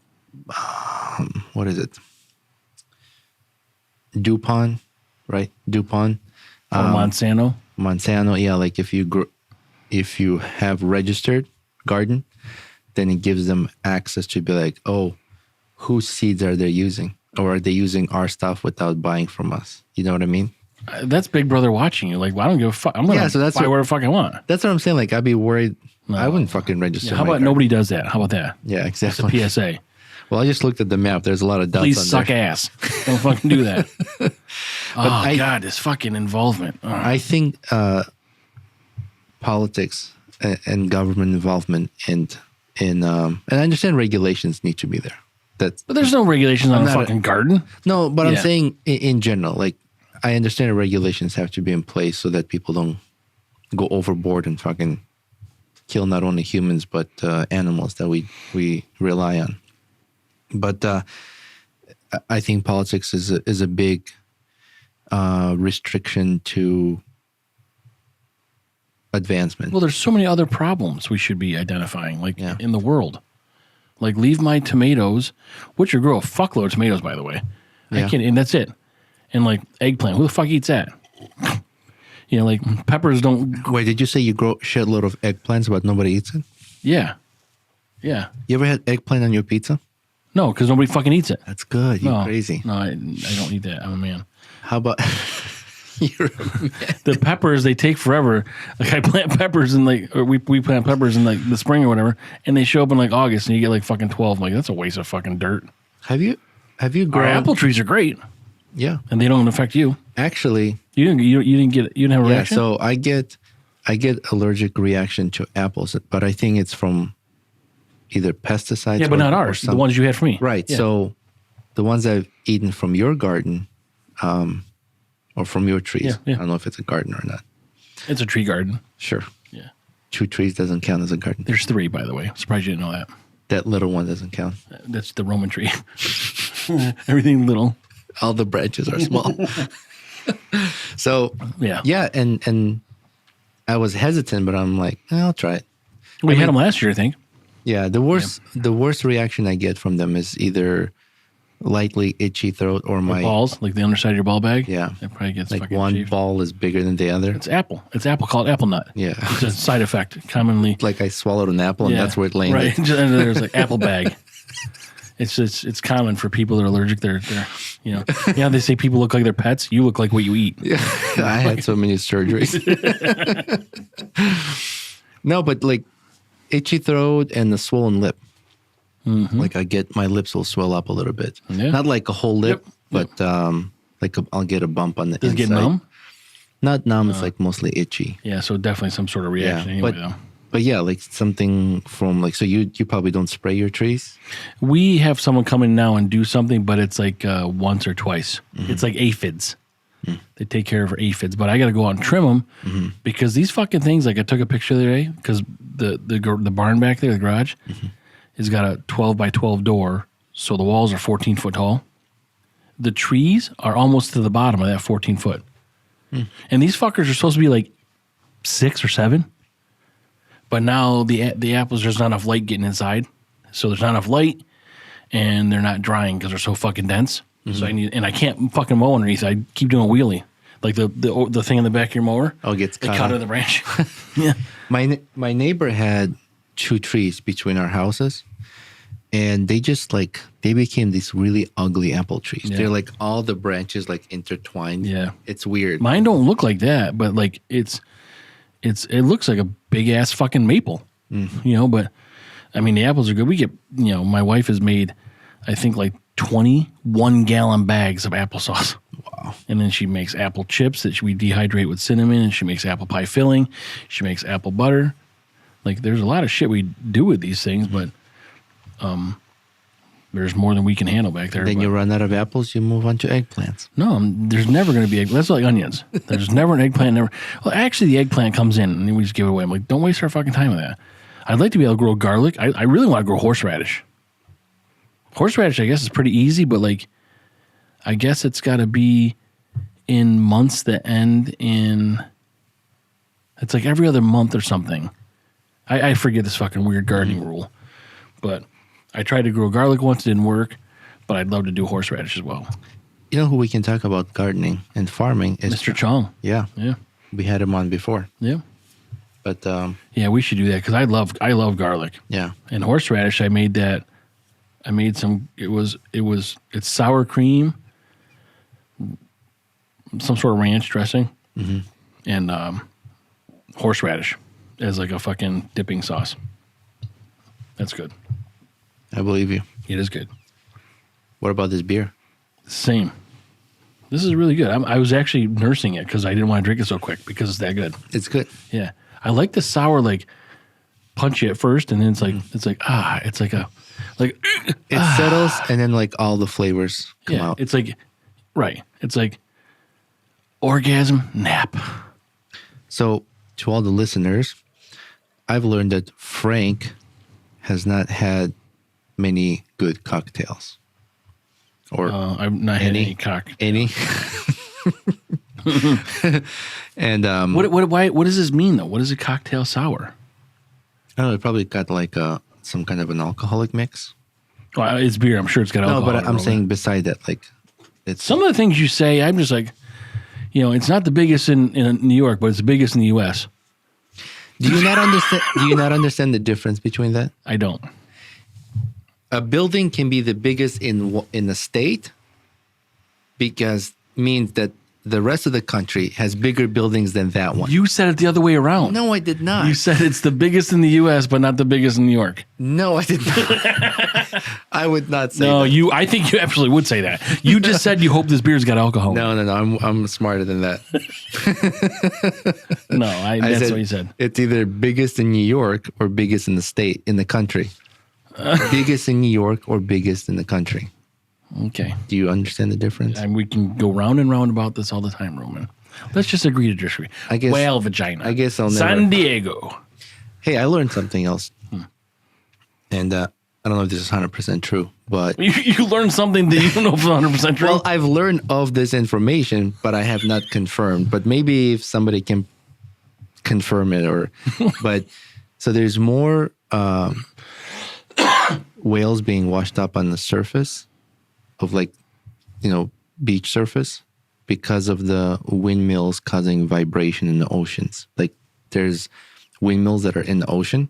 what is it? DuPont, right? DuPont. Monsanto. Monsanto, yeah. Like if you have registered garden, then it gives them access to be like, oh, whose seeds are they using? Or are they using our stuff without buying from us? You know what I mean? That's Big Brother watching you. Like, well, I don't give a fuck. I'm going to buy whatever fuck I want. That's what I'm saying. Like, I'd be worried. No. I wouldn't fucking register. How about nobody does that? How about that? Yeah, exactly. It's a PSA. Well, I just looked at the map. There's a lot of dots Please on suck there. ass. Don't fucking do that. God, this fucking involvement. Oh. I think politics and government involvement and I understand regulations need to be there. But there's no regulations on a fucking garden. No, but I'm saying in general, like, I understand the regulations have to be in place so that people don't go overboard and fucking kill not only humans but animals that we rely on. But I think politics is a big restriction to advancement. Well, there's so many other problems we should be identifying, like in the world. Like, leave my tomatoes, which grow a fuckload of tomatoes, by the way. Yeah. And that's it. And like eggplant, who the fuck eats that? Like peppers don't. Wait, did you say you grow a shitload of eggplants, but nobody eats it? Yeah. Yeah. You ever had eggplant on your pizza? No, because nobody fucking eats it. That's good. You're crazy. No, I don't eat that. I'm a man. How about The peppers, they take forever. Like I plant peppers in we plant peppers in like the spring or whatever, and they show up in like August, and you get like fucking 12. Like that's a waste of fucking dirt. Have you Our grown? apple trees are great, Yeah, and they don't affect you. actually, You didn't have a yeah. reaction. So I get allergic reaction to apples, but I think it's from either pesticides. Yeah, but or, not or ours. The some- ones you had for me. Right. Yeah. So the ones I've eaten from your garden, or from your trees. Yeah, yeah. I don't know if it's a garden or not. It's a tree garden. Sure. Yeah. 2 trees doesn't count as a garden. There's 3, by the way. Surprised you didn't know that. That little one doesn't count. That's the Roman tree. Everything little. All the branches are small. So Yeah. and I was hesitant, but I'm like, I'll try it. We had them last year, I think. Yeah, the worst reaction I get from them is either lightly itchy throat or my Balls, like the underside of your ball bag. Yeah. It probably gets like fucking one chafed. ball is bigger than the other. It's apple. It's apple called apple nut. Yeah. It's a side effect commonly. Like I swallowed an apple and that's where it landed. Right. And there's like apple bag. It's common for people that are allergic. They're they say people look like their pets. You look like what you eat. Yeah. I had so many surgeries. No, but like itchy throat and the swollen lip. Mm-hmm. Like my lips will swell up a little bit. Yeah. Not like a whole lip, Yep. but I'll get a bump on the Does it inside. get numb? Not numb. It's like mostly itchy. Yeah, so definitely some sort of reaction anyway, though. But yeah, like something from like, so you probably don't spray your trees? We have someone come in now and do something, but it's like once or twice. Mm-hmm. It's like aphids. They take care of our aphids, but I got to go out and trim them because these fucking things, like I took a picture the other day because the barn back there, the garage, has got a 12 by 12 door. So the walls are 14 foot tall. The trees are almost to the bottom of that 14 foot. And these fuckers are supposed to be like 6 or 7. But now the apples, there's not enough light getting inside. So there's not enough light and they're not drying because they're so fucking dense. So I can't fucking mow underneath. I keep doing a wheelie. Like the thing in the back of your mower. Oh, it gets It caught caught up. in the branch. Yeah. My neighbor had 2 trees between our houses, and they became these really ugly apple trees. Yeah. They're like all the branches like intertwined. Yeah. It's weird. Mine don't look like that, but like it looks like a big ass fucking maple. But I mean the apples are good. We get my wife has made I think like 21 gallon bags of applesauce. Wow. And then she makes apple chips that we dehydrate with cinnamon, and she makes apple pie filling. She makes apple butter. Like there's a lot of shit we do with these things, but there's more than we can handle back there. Then but you run out of apples, you move on to eggplants. no, there's never going to be that's like onions. There's never an eggplant. Well, actually, the eggplant comes in, and then we just give it away. I'm like, don't waste our fucking time with that. I'd like to be able to grow garlic. I really want to grow horseradish. Horseradish, I guess, is pretty easy, but like, I guess it's got to be in months that end in. It's like every other month or something. I forget this fucking weird gardening rule, but I tried to grow garlic once, it didn't work. But I'd love to do horseradish as well. You know who we can talk about gardening and farming is Mr. Chong. Yeah, Yeah, we had him on before, yeah, but yeah. We should do that because I love garlic yeah, and horseradish. I made some. It's sour cream, some sort of ranch dressing, and horseradish as like a fucking dipping sauce. That's good. I believe you. It is good. What about this beer? Same. This is really good. I was actually nursing it because I didn't want to drink it so quick because it's that good. It's good. Yeah, I like the sour, like punchy at first, and then it's like It settles, and then like all the flavors come yeah, out. it's like right. It's like orgasm nap. So, to all the listeners, I've learned that Frank has not had many good cocktails. Or I've not had any cock. any. And What does this mean though? What is a cocktail sour? I don't know, it probably got like some kind of an alcoholic mix. Well, it's beer. I'm sure it's got No, alcohol. but in it, I'm right? saying beside that, like it's some of the things you say, I'm just like, it's not the biggest in New York, but it's the biggest in the U.S. Do you not understand? Do you not understand the difference between that? I don't. A building can be the biggest in the state because means that the rest of the country has bigger buildings than that one. You said it the other way around. No, I did not. You said it's the biggest in the U.S., but not the biggest in New York. No, I did not. I would not say No, that. I think you absolutely would say that. You just said you hope this beer's got alcohol. No. I'm smarter than that. No, that's said what you said. It's either biggest in New York or biggest in the country. Biggest in New York or biggest in the country. Okay. Do you understand the difference? And we can go round and round about this all the time, Roman. Let's just agree to disagree. I guess. Whale vagina. I guess I'll never. San Diego. Hey, I learned something else, and I don't know if this is 100% true, but You learned something that you don't know if it's 100% true? well, I've learned of this information, but I have not confirmed. But maybe if somebody can confirm it, but so there's more whales being washed up on the surface of beach surface because of the windmills causing vibration in the oceans. Like there's windmills that are in the ocean.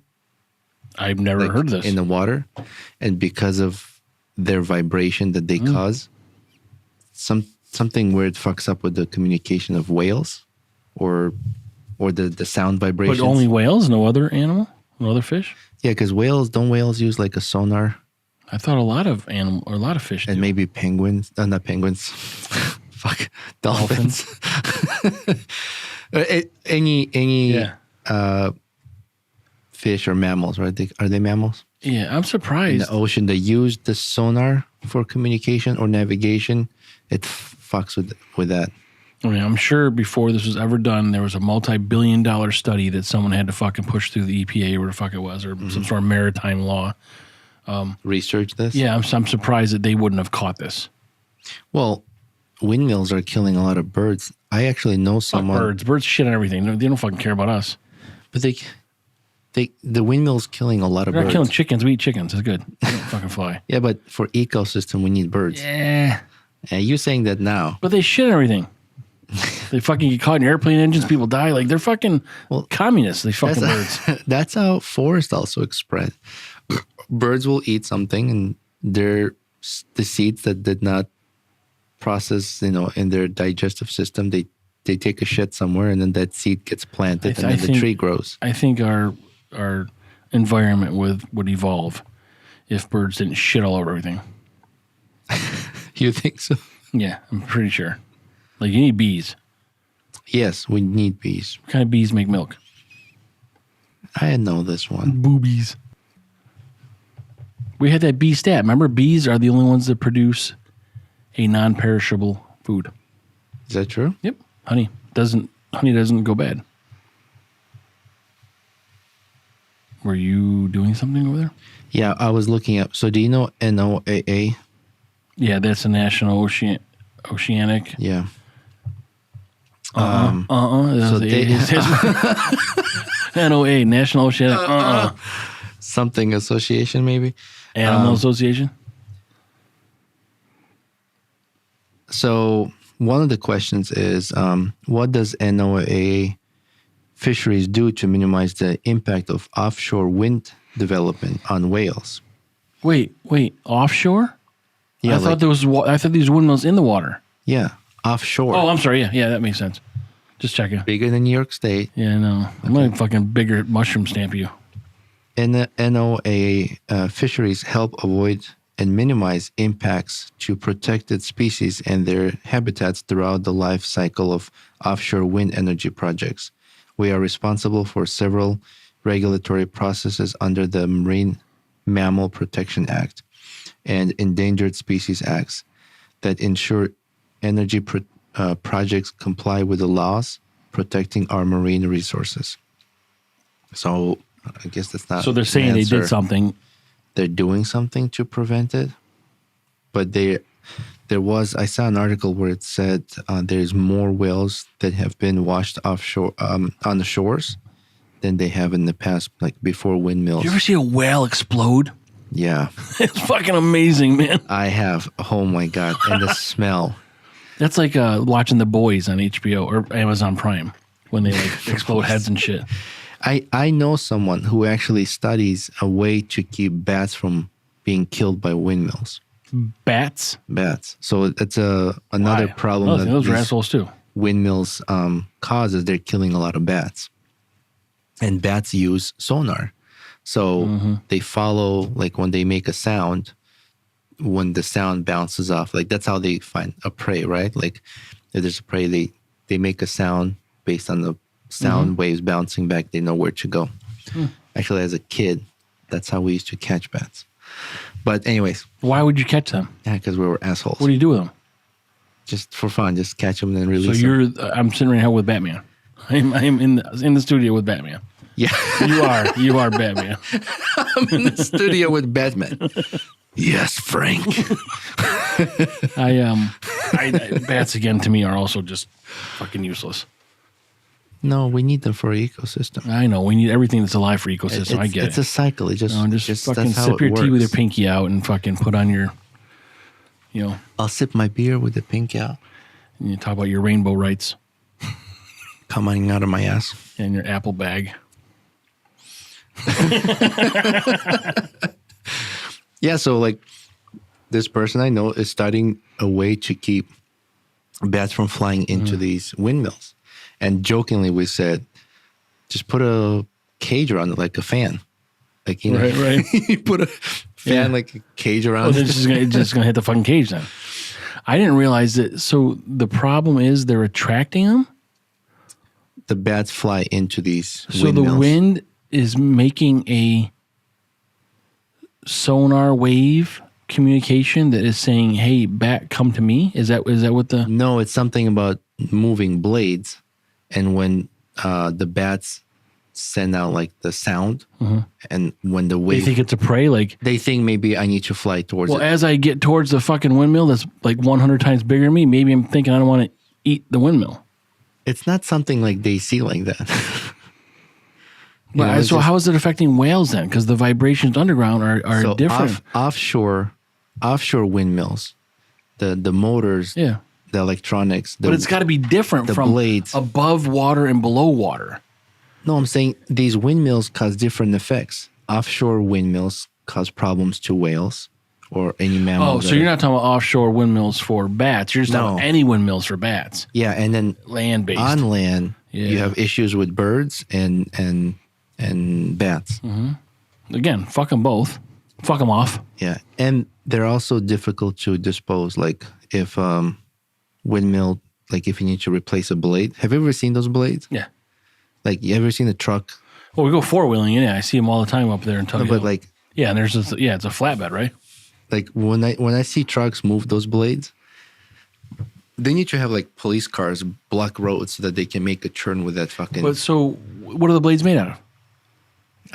I've never heard this. In the water. And because of their vibration that they cause, something weird fucks up with the communication of whales or the sound vibrations. But only whales? No other animal? No other fish? Yeah, because don't whales use like a sonar? I thought a lot of fish do. And maybe penguins. Not penguins. Fuck. Dolphins. Any fish or mammals, right? Are they mammals? Yeah, I'm In surprised. the ocean, they use the sonar for communication or navigation. It fucks with that. I mean, I'm sure before this was ever done, there was a multi-billion-dollar study that someone had to fucking push through the EPA or whatever the fuck it was, or some sort of maritime law. Research this? Yeah, I'm surprised that they wouldn't have caught this. Well, windmills are killing a lot of birds. I actually know someone. Birds shit on everything. They don't fucking care about us. But the windmill's killing a lot of They're not birds. killing chickens. We eat chickens. It's good. They don't fucking fly. Yeah, but for ecosystem, we need birds. Yeah. And you're saying that now. But they shit on everything. They fucking get caught in airplane engines. People die. Like, they're fucking communists. They fucking birds. That's how forests also spread. Birds will eat something, and the seeds that did not process, in their digestive system, they take a shit somewhere, and then that seed gets planted, and then the tree grows. I think our environment would evolve if birds didn't shit all over everything. You think so? Yeah, I'm pretty sure. Like, you need bees. Yes, we need bees. What kind of bees make milk? I know this one. Boobies. We had that bee stat. Remember, bees are the only ones that produce a non-perishable food. Is that true? Yep. Honey doesn't go bad. Were you doing something over there? Yeah, I was looking up. So do you know NOAA? Yeah, that's the National Oceanic. Yeah. So NOA, National Oceanic. Something association, maybe? Animal Association. So one of the questions is, what does NOAA fisheries do to minimize the impact of offshore wind development on whales? Wait, offshore? Yeah, I thought these windmills in the water. Yeah, offshore. Oh, I'm sorry. Yeah, that makes sense. Just checking. Bigger than New York State. Yeah, no. I'm gonna fucking bigger mushroom stamp you. And the NOAA fisheries help avoid and minimize impacts to protected species and their habitats throughout the life cycle of offshore wind energy projects. We are responsible for several regulatory processes under the Marine Mammal Protection Act and Endangered Species Acts that ensure energy projects comply with the laws protecting our marine resources. So I guess that's not. So they're saying they did something. They're doing something to prevent it, but I saw an article where it said there's more whales that have been washed offshore on the shores than they have in the past, like before windmills. You ever see a whale explode? Yeah, It's fucking amazing, man. I have. Oh my god, and the smell. That's like watching The Boys on HBO or Amazon Prime when they like explode heads and shit. I know someone who actually studies a way to keep bats from being killed by windmills. Bats? Bats. So it's another Why? problem. Those are assholes too. windmills cause is they're killing a lot of bats. And bats use sonar. So they follow, like when they make a sound, when the sound bounces off, like that's how they find a prey, right? Like if there's a prey, they make a sound based on the sound waves bouncing back. They know where to go. Actually, as a kid, that's how we used to catch bats. But anyways. Why would you catch them? Yeah, because we were assholes. What do you do with them? Just for fun, just catch them and then release them. So I'm sitting right now with Batman. I'm in the studio with Batman. Yeah. You are Batman. I'm in the studio with Batman. Yes, Frank. Bats again to me are also just fucking useless. No, we need them for our ecosystem. I know we need everything that's alive for ecosystem. I get it. It's a cycle. It just fucking sip your tea with your pinky out and fucking put on your, I'll sip my beer with the pinky out. And you talk about your rainbow rights. Coming out of my ass. And your apple bag. Yeah, so like this person I know is starting a way to keep bats from flying into these windmills. And jokingly we said, just put a cage around it like a fan. Like, right. You put a fan like a cage around it. It's just gonna hit the fucking cage then. I didn't realize that. So the problem is they're attracting them? The bats fly into these So windmills. the wind is making a sonar wave communication that is saying, "Hey, bat, come to me." Is that what the? No, it's something about moving blades, and when the bats send out like the sound, and when the They wave, think it's a prey. Like they think maybe I need to fly towards it. as I get towards the fucking windmill that's like 100 times bigger than me, maybe I'm thinking I don't want to eat the windmill. It's not something like they see like that. But so how is it affecting whales then? Because the vibrations underground are so different. Offshore windmills, the motors, Yeah. the electronics, But it's got to be different from blades. above water and below water. No, I'm saying these windmills cause different effects. Offshore windmills cause problems to whales or any mammal. Oh, so you're not talking about offshore windmills for bats. You're just talking about any windmills for bats. Yeah, and then Land-based. on land, Yeah. you have issues with birds and bats. Again, fuck them both. Fuck them off. Yeah, and they're also difficult to dispose. Like if windmill, like if you need to replace a blade. Have you ever seen those blades? Yeah. Like you ever seen a truck? Well, we go four-wheeling. Yeah, I see them all the time up there in Tug No, Hill. but like yeah, and there's it's a flatbed, right? like when I see trucks move those blades, they need to have like police cars block roads so that they can make a turn with that fucking. But so, what are the blades made out of?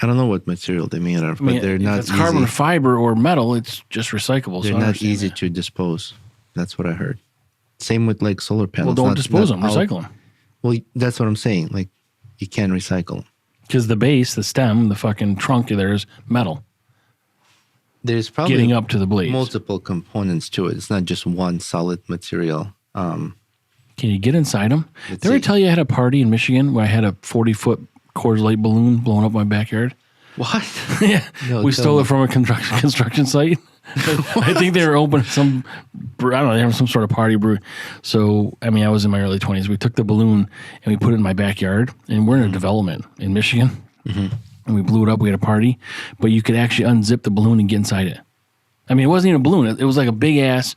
I don't know what material they made out of, but they're not if it's carbon easy. fiber or metal, it's just recyclable. They're so I not understand easy that. to dispose. That's what I heard. Same with like solar Well, panels. don't dispose them. all- Recycle them. Well, that's what I'm saying. Like you can recycle them. Because the base, the stem, the fucking trunk of there is metal There's probably getting up to the blades. multiple components to it. It's not just one solid material. Can you get inside them? Let's Did I ever see. tell you I had a party in Michigan where I had a 40-foot Coors Light balloon blowing up my backyard? What? Yeah, No, we tell stole me. it from a construction site. I think they were opening some, I don't know, they were some sort of party brew. So, I mean, I was in my early 20s. We took the balloon and we put it in my backyard, and we're in a development in Michigan, and we blew it up. We had a party, but you could actually unzip the balloon and get inside it. I mean, it wasn't even a balloon. It was like a big ass,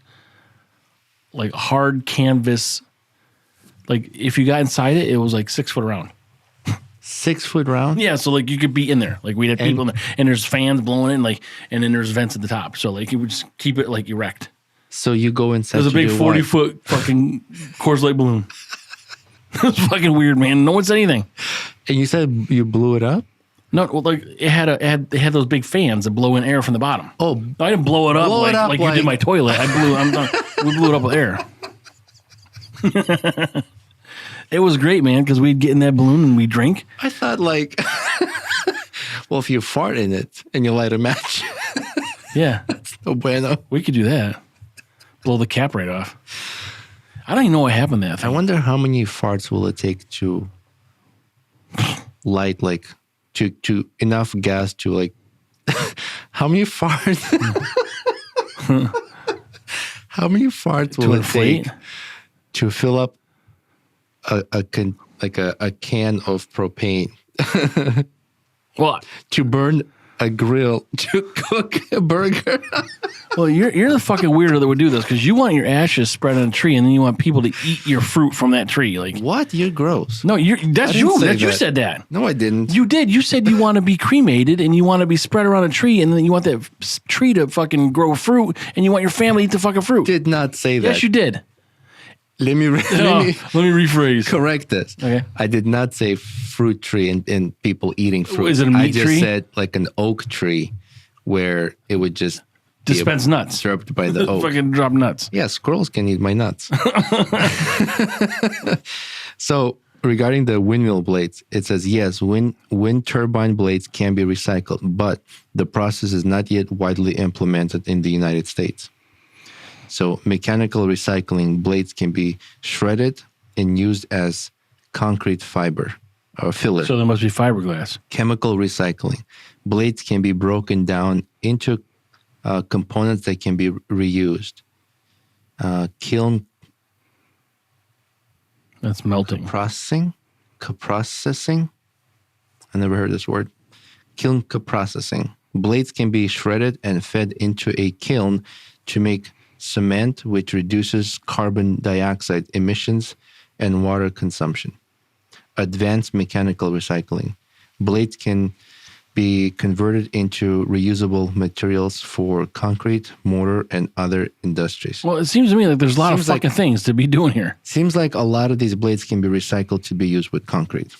like hard canvas. Like if you got inside it, it was like 6 foot around. 6 foot round? Yeah, so like you could be in there. Like we had people in there, and there's fans blowing in, like, and then there's vents at the top. So like you would just keep it like erect. So you go inside. It was a to big do what? 40-foot fucking Coors Light balloon. It was fucking weird, man. No one said anything. And you said you blew it up? No, well, like it had those big fans that blow in air from the bottom. Oh, No, I didn't blow it up Blow it up like you like- did my toilet. We blew it up with air. It was great, man, because we'd get in that balloon and we'd drink. I thought like, well, if you fart in it and you light a match, Yeah, no bueno. we could do that. Blow the cap right off. I don't even know what happened to that I thing. wonder how many farts will it take to light like to enough gas to like how many farts? How many farts will To it inflate? take to fill up a can of propane Well, to burn a grill to cook a burger. well, you're the fucking weirdo that would do this because you want your ashes spread on a tree and then you want people to eat your fruit from that tree. Like What? You're gross. no, that's didn't you. say You that. said that. No, I didn't. You did. You said you want to be cremated and you want to be spread around a tree and then you want that tree to fucking grow fruit and you want your family to eat the fucking fruit. Did not say that. Yes, you did. Let me Let me rephrase. correct this. Okay. I did not say fruit tree and people eating fruit. Is it a I meat just tree? said like an oak tree where it would just be Dispense nuts. absorbed by the oak. Fucking drop nuts. Yeah, squirrels can eat my nuts. So regarding the windmill blades, it says, yes, wind turbine blades can be recycled, but the process is not yet widely implemented in the United States. So mechanical recycling blades can be shredded and used as concrete fiber or filler. So there must be fiberglass. Chemical recycling. Blades can be broken down into components that can be reused. Kiln That's melting. processing. I never heard this word. Kiln processing. Blades can be shredded and fed into a kiln to make cement, which reduces carbon dioxide emissions and water consumption. Advanced mechanical recycling. Blades can be converted into reusable materials for concrete, mortar, and other industries. Well, it seems to me like there's a lot of Seems like- fucking things to be doing here. Seems like a lot of these blades can be recycled to be used with concrete.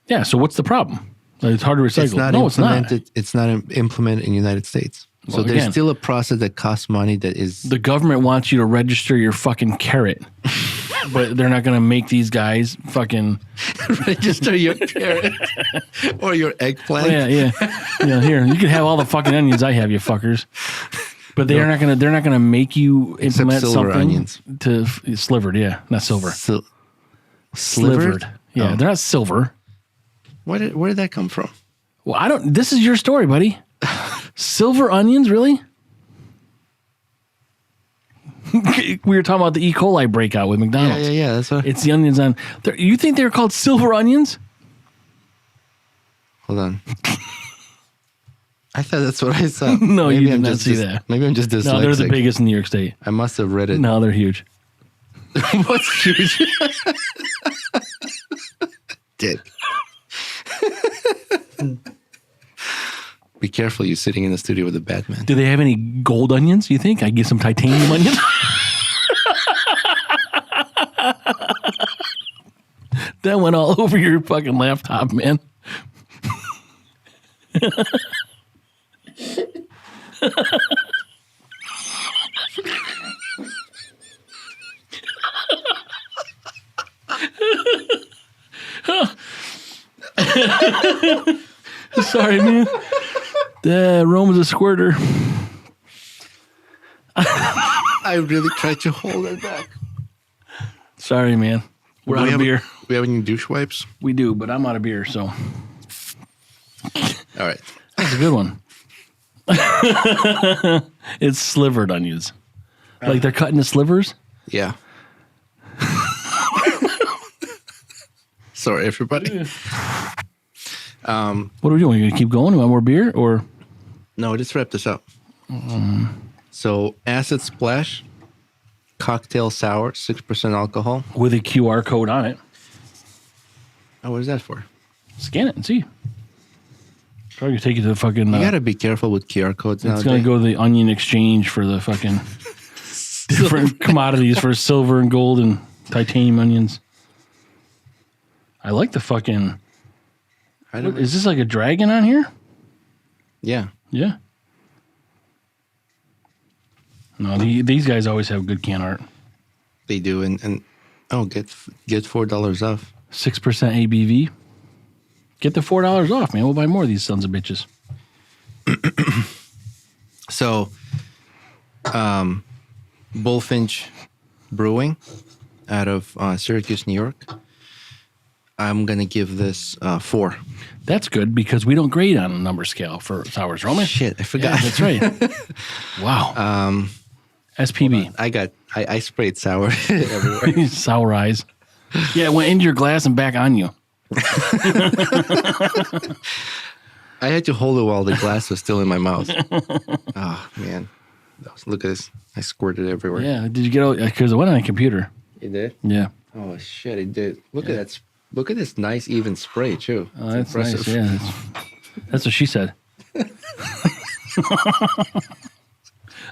Yeah, so what's the problem? Like, it's hard to recycle. It's not No, it's not. implemented. It's not implemented in the United States. So Well, there's again, still a process that costs money that is the government wants you to register your fucking carrot, but they're not going to make these guys fucking. register your carrot or your eggplant. Yeah. Here, you can have all the fucking onions I have, you fuckers. But they're not gonna. They're not gonna make you implement silver something onions. to slivered. Yeah, not silver. Slivered? Yeah, Oh. they're not silver. Where did that come from? Well, I don't. This is your story, buddy. Silver onions, really? We were talking about the E. coli breakout with McDonald's. Yeah. That's what. It's the onions on. You think they're called silver onions? Hold on. I thought that's what I saw. No, you did I'm not just see that. Maybe I'm just dyslexic. No, they're the biggest in New York State. I must have read it. No, they're huge. What's huge? Dick. Be careful, you sitting in the studio with a Batman. Do they have any gold onions, you think? I get some titanium onions? That went all over your fucking laptop, man. Sorry, man. Rome is a squirter. I really tried to hold it back. Sorry, man. We're out of beer. We have any douche wipes? We do, but I'm out of beer, so All right. that's a good one. It's slivered onions. Like they're cut into slivers? Yeah. Sorry, everybody. What are we doing? You gonna keep going? You want more beer? Or No, let's wrap this up. So, acid splash, cocktail sour, 6% alcohol. with a QR code on it. Oh, what is that for? Scan it and see. Probably take you to the fucking. You gotta be careful with QR codes it's nowadays. going to go to the onion exchange for the fucking different commodities for silver and gold and titanium onions. I like the fucking. I don't Is this like a dragon on here? Yeah. Yeah. No, these guys always have good can art. They do. And get $4 off. 6% ABV. Get the $4 off, man. We'll buy more of these sons of bitches. So, Bullfinch Brewing out of Syracuse, New York. I'm going to give this 4. That's good because we don't grade on a number scale for sours, Roman. Shit, I forgot. Yeah, that's right. Wow. SPB. I sprayed sour everywhere. Sour eyes. Yeah, it went into your glass and back on you. I had to hold it while the glass was still in my mouth. Oh, man. Look at this. I squirted everywhere. Yeah, did you get out? Because it went on a computer. It did? Yeah. Oh, shit, it did. Look at that. Look at this nice, even spray, too. Oh, that's impressive. Nice. Yeah, that's what she said.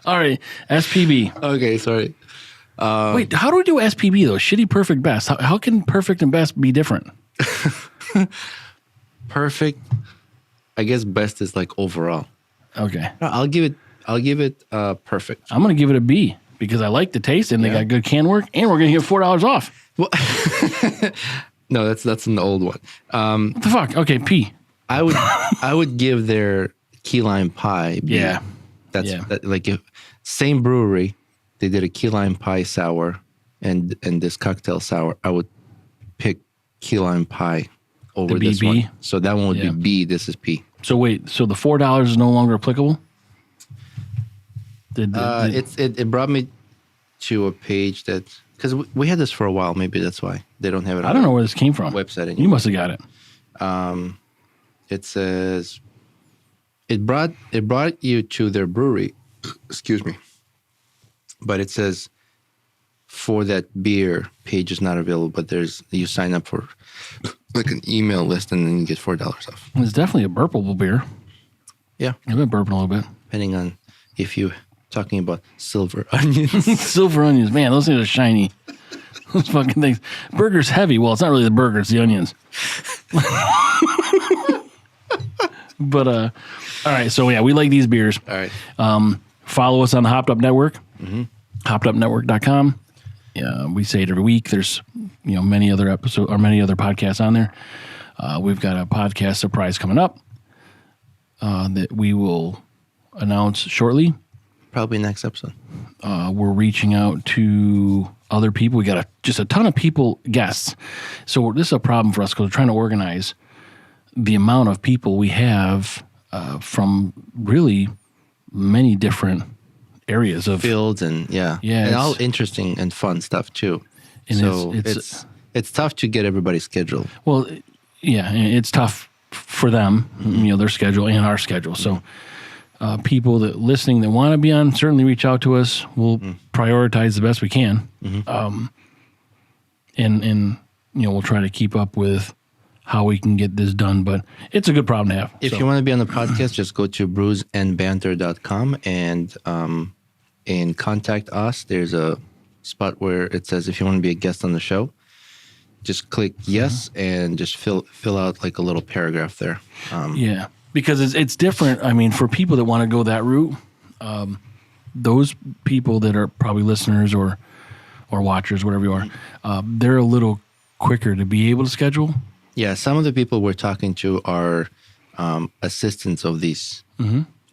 All right, SPB. Okay, sorry. Wait, how do we do SPB, though? Shitty, perfect, best. How can perfect and best be different? Perfect. I guess best is like overall. Okay. I'll give it perfect. I'm going to give it a B because I like the taste and they got good can work, and we're going to get $4 off. Well, no, that's an old one. What the fuck? Okay, P. I would give their key lime pie B. Yeah. Like same brewery, they did a key lime pie sour and this cocktail sour. I would pick key lime pie over this one. So that one would be B. This is P. So wait, so the $4 is no longer applicable? It brought me to a page that, because we had this for a while. Maybe that's why they don't have it. I don't know where this came from. Website anymore. You must have got it. It says it brought you to their brewery. Excuse me. But it says for that beer, page is not available. But you sign up for like an email list and then you get $4 off. It's definitely a burpable beer. Yeah, I've been burping a little bit. Depending on if you're talking about silver onions. Silver onions, man, those things are shiny. Those fucking things. Burger's heavy. Well, it's not really the burger; it's the onions. But all right. So yeah, we like these beers. All right. Follow us on the Hopped Up Network. HoppedUpNetwork.com. Yeah, we say it every week. There's many other episodes or many other podcasts on there. We've got a podcast surprise coming up that we will announce shortly. Probably next episode. We're reaching out to other people. We got just a ton of people, guests. So this is a problem for us because we're trying to organize the amount of people we have from really many different areas of fields and and all interesting and fun stuff too. And so it's tough to get everybody's schedule. Well, yeah, it's tough for them, their schedule and our schedule. So people that listening that want to be on, certainly reach out to us. We'll prioritize the best we can. And we'll try to keep up with how we can get this done, but it's a good problem to have. If you want to be on the podcast, just go to brewsnBanter.com and contact us. There's a spot where it says if you want to be a guest on the show, just click yes and just fill out like a little paragraph there. Because it's different. I mean, for people that want to go that route, those people that are probably listeners or watchers, whatever you are, they're a little quicker to be able to schedule. Yeah, some of the people we're talking to are assistants of these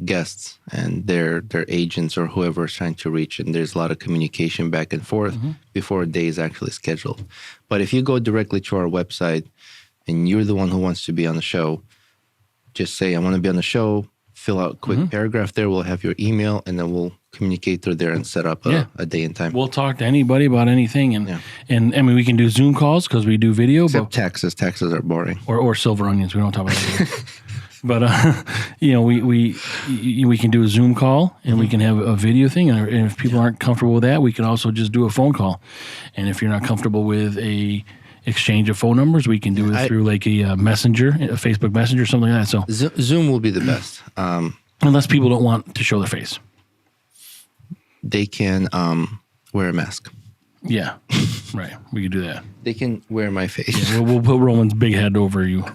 guests, and they're agents or whoever is trying to reach, and there's a lot of communication back and forth before a day is actually scheduled. But if you go directly to our website and you're the one who wants to be on the show, just say, I want to be on the show, fill out a quick paragraph there, we'll have your email, and then we'll communicate through there and set up a day and time. We'll talk to anybody about anything, and I mean, we can do Zoom calls because we do video. Except taxes. Taxes are boring. Or silver onions. We don't talk about that. But we can do a Zoom call, and we can have a video thing. And if people aren't comfortable with that, we can also just do a phone call. And if you're not comfortable with a exchange of phone numbers, we can do it through like a messenger, a Facebook Messenger, something like that. So Zoom will be the best. Unless people don't want to show their face. They can wear a mask. Yeah, right. We could do that. They can wear my face. Yeah, we'll put Roman's big head over you.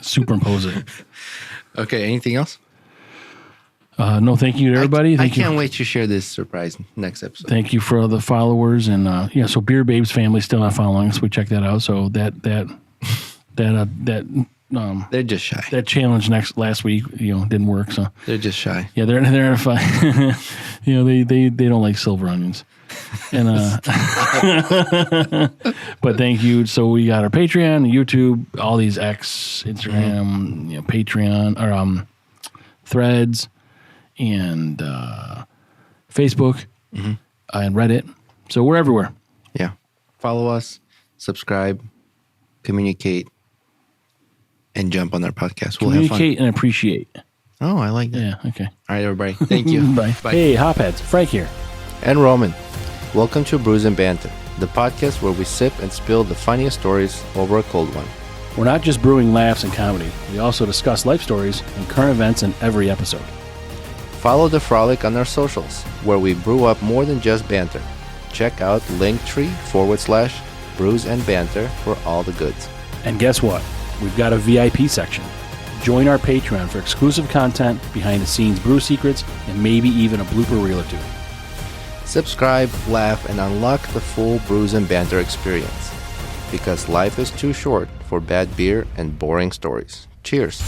Superimpose it. Okay, anything else? No, thank you to everybody. I can't wait to share this surprise next episode. Thank you for the followers. And so Beer Babes family still not following us. We checked that out. So that they're just shy. That challenge last week, didn't work. So they're just shy. Yeah, they're in a fight. They don't like silver onions. And but thank you. So we got our Patreon, YouTube, all these X, Instagram, Patreon or Threads, and Facebook, and Reddit. So we're everywhere. Yeah, follow us, subscribe, communicate, and jump on our podcast. We'll have fun. Communicate and appreciate. Oh, I like that. Yeah, okay. All right, everybody. Thank you. Bye. Hey, Hopheads. Frank here. And Roman. Welcome to Brews and Banter, the podcast where we sip and spill the funniest stories over a cold one. We're not just brewing laughs and comedy. We also discuss life stories and current events in every episode. Follow the frolic on our socials, where we brew up more than just banter. Check out linktree/BrewsNBanter for all the goods. And guess what? We've got a VIP section. Join our Patreon for exclusive content, behind-the-scenes brew secrets, and maybe even a blooper reel or two. Subscribe, laugh, and unlock the full Brews and Banter experience. Because life is too short for bad beer and boring stories. Cheers.